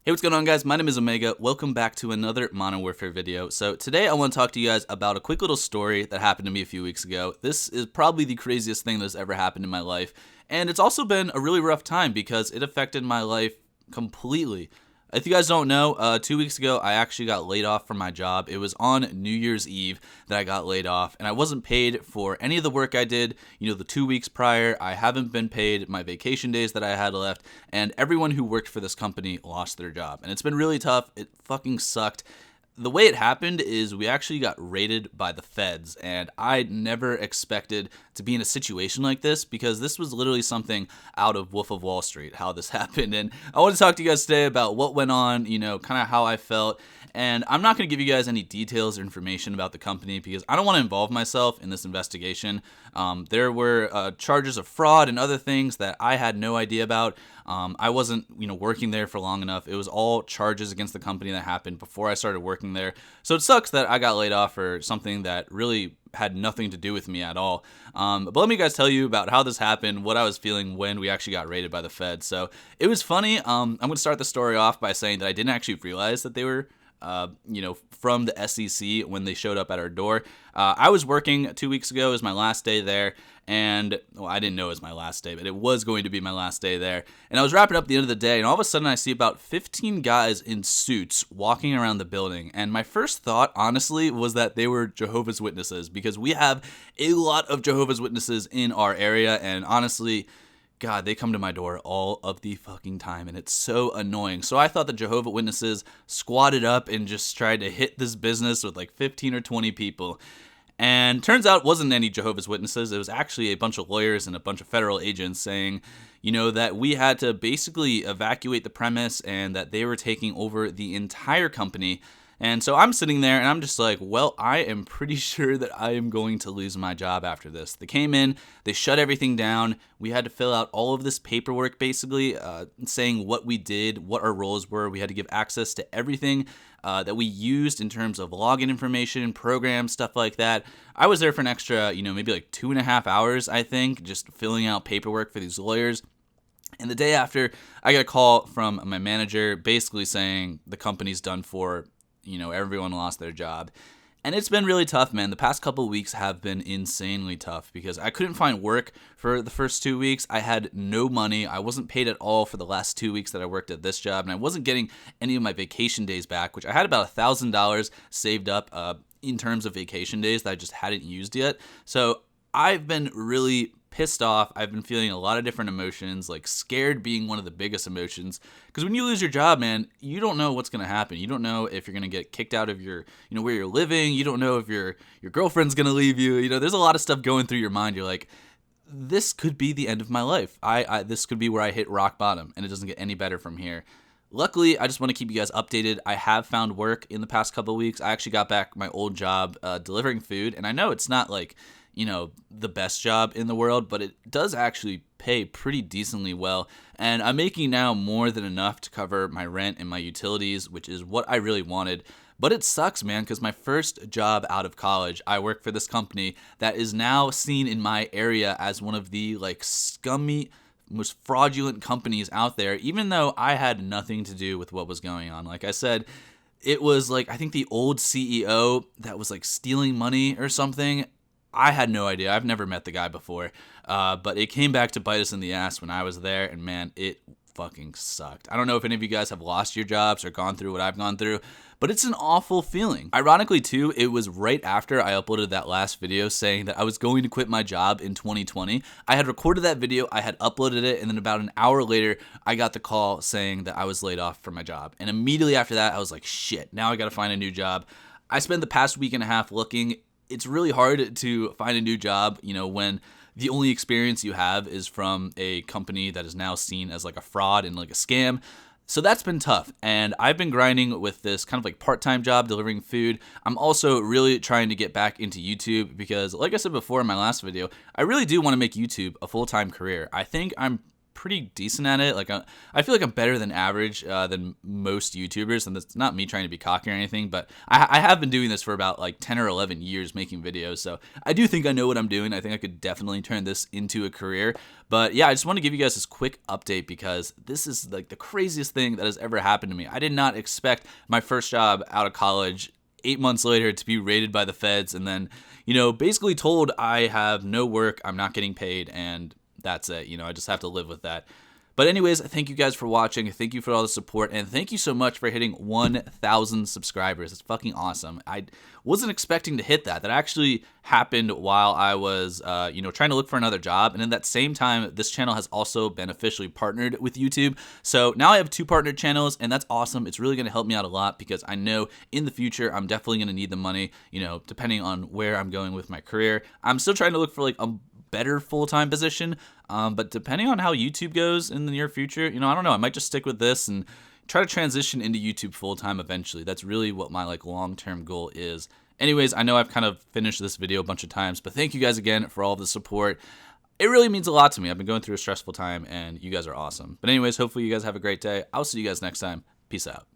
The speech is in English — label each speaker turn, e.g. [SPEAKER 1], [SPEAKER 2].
[SPEAKER 1] Hey, what's going on, guys? My name is Omega. Welcome back to another Modern Warfare video. So today I want to talk to you guys about a quick little story that happened to me a few weeks ago. This is probably the craziest thing that's ever happened in my life, and it's also been a really rough time because it affected my life completely. If you guys don't know, 2 weeks ago I actually got laid off from my job. It was on New Year's Eve that I got laid off, and I wasn't paid for any of the work I did. The 2 weeks prior, I haven't been paid my vacation days that I had left, and everyone who worked for this company lost their job. And it's been really tough. It fucking sucked. The way it happened is we actually got raided by the feds, and I never expected to be in a situation like this because this was literally something out of Wolf of Wall Street, how this happened. And I want to talk to you guys today about what went on, kind of how I felt. And I'm not going to give you guys any details or information about the company because I don't want to involve myself in this investigation. There were charges of fraud and other things that I had no idea about. I wasn't, working there for long enough. It was all charges against the company that happened before I started working there. So it sucks that I got laid off for something that really had nothing to do with me at all. But let me guys tell you about how this happened, what I was feeling when we actually got raided by the Fed. So it was funny. I'm going to start the story off by saying that I didn't actually realize that they were from the SEC when they showed up at our door. I was working 2 weeks ago. It was my last day there. And I didn't know it was my last day, but it was going to be my last day there. And I was wrapping up the end of the day, and all of a sudden I see about 15 guys in suits walking around the building. And my first thought, honestly, was that they were Jehovah's Witnesses because we have a lot of Jehovah's Witnesses in our area. And honestly, God, they come to my door all of the fucking time, and it's so annoying. So I thought the Jehovah's Witnesses squatted up and just tried to hit this business with like 15 or 20 people. And turns out it wasn't any Jehovah's Witnesses. It was actually a bunch of lawyers and a bunch of federal agents saying, that we had to basically evacuate the premise and that they were taking over the entire company. And so I'm sitting there and I'm just like, well, I am pretty sure that I am going to lose my job after this. They came in, they shut everything down. We had to fill out all of this paperwork basically saying what we did, what our roles were. We had to give access to everything that we used in terms of login information, programs, stuff like that. I was there for an extra, maybe like 2.5 hours, I think, just filling out paperwork for these lawyers. And the day after, I got a call from my manager basically saying the company's done for. Everyone lost their job. And it's been really tough, man. The past couple of weeks have been insanely tough because I couldn't find work for the first 2 weeks. I had no money. I wasn't paid at all for the last 2 weeks that I worked at this job. And I wasn't getting any of my vacation days back, which I had about $1,000 saved up in terms of vacation days that I just hadn't used yet. So I've been really pissed off. I've been feeling a lot of different emotions, like scared being one of the biggest emotions. Because when you lose your job, man, you don't know what's going to happen. You don't know if you're going to get kicked out of your, where you're living. You don't know if your girlfriend's going to leave you. There's a lot of stuff going through your mind. You're like, this could be the end of my life. This could be where I hit rock bottom, and it doesn't get any better from here. Luckily, I just want to keep you guys updated. I have found work in the past couple of weeks. I actually got back my old job delivering food, and I know it's not like the best job in the world, but it does actually pay pretty decently well. And I'm making now more than enough to cover my rent and my utilities, which is what I really wanted. But it sucks, man, because my first job out of college, I work for this company that is now seen in my area as one of the scummy, most fraudulent companies out there, even though I had nothing to do with what was going on. Like I said, it was I think the old CEO that was stealing money or something. I had no idea. I've never met the guy before. But it came back to bite us in the ass when I was there. And man, it fucking sucked. I don't know if any of you guys have lost your jobs or gone through what I've gone through, but it's an awful feeling. Ironically, too, it was right after I uploaded that last video saying that I was going to quit my job in 2020. I had recorded that video, I had uploaded it, and then about an hour later, I got the call saying that I was laid off from my job. And immediately after that, I was like, shit, now I gotta find a new job. I spent the past week and a half looking. It's really hard to find a new job, when the only experience you have is from a company that is now seen as a fraud and a scam. So that's been tough. And I've been grinding with this kind of part-time job delivering food. I'm also really trying to get back into YouTube because, like I said before in my last video, I really do want to make YouTube a full-time career. I think I'm pretty decent at it. Like I feel like I'm better than average than most YouTubers, and that's not me trying to be cocky or anything, but I have been doing this for about like 10 or 11 years making videos, so I do think I know what I'm doing. I think I could definitely turn this into a career. But yeah, I just want to give you guys this quick update because this is like the craziest thing that has ever happened to me. I did not expect my first job out of college 8 months later to be raided by the feds, and then, you know, basically told I have no work, I'm not getting paid, and that's it. You know, I just have to live with that. But anyways, thank you guys for watching. Thank you for all the support, and thank you so much for hitting 1,000 subscribers. It's fucking awesome. I wasn't expecting to hit that. That actually happened while I was, you know, trying to look for another job. And in that same time, this channel has also been officially partnered with YouTube. So now I have 2 partnered channels, and that's awesome. It's really going to help me out a lot because I know in the future I'm definitely going to need the money, you know, depending on where I'm going with my career. I'm still trying to look for like a better full-time position, but depending on how YouTube goes in the near future, you know, I don't know, I might just stick with this and try to transition into YouTube full-time eventually. That's really what my like long-term goal is. Anyways, I know I've kind of finished this video a bunch of times, but thank you guys again for all the support. It really means a lot to me. I've been going through a stressful time, and you guys are awesome. But anyways, hopefully you guys have a great day. I'll see you guys next time. Peace out.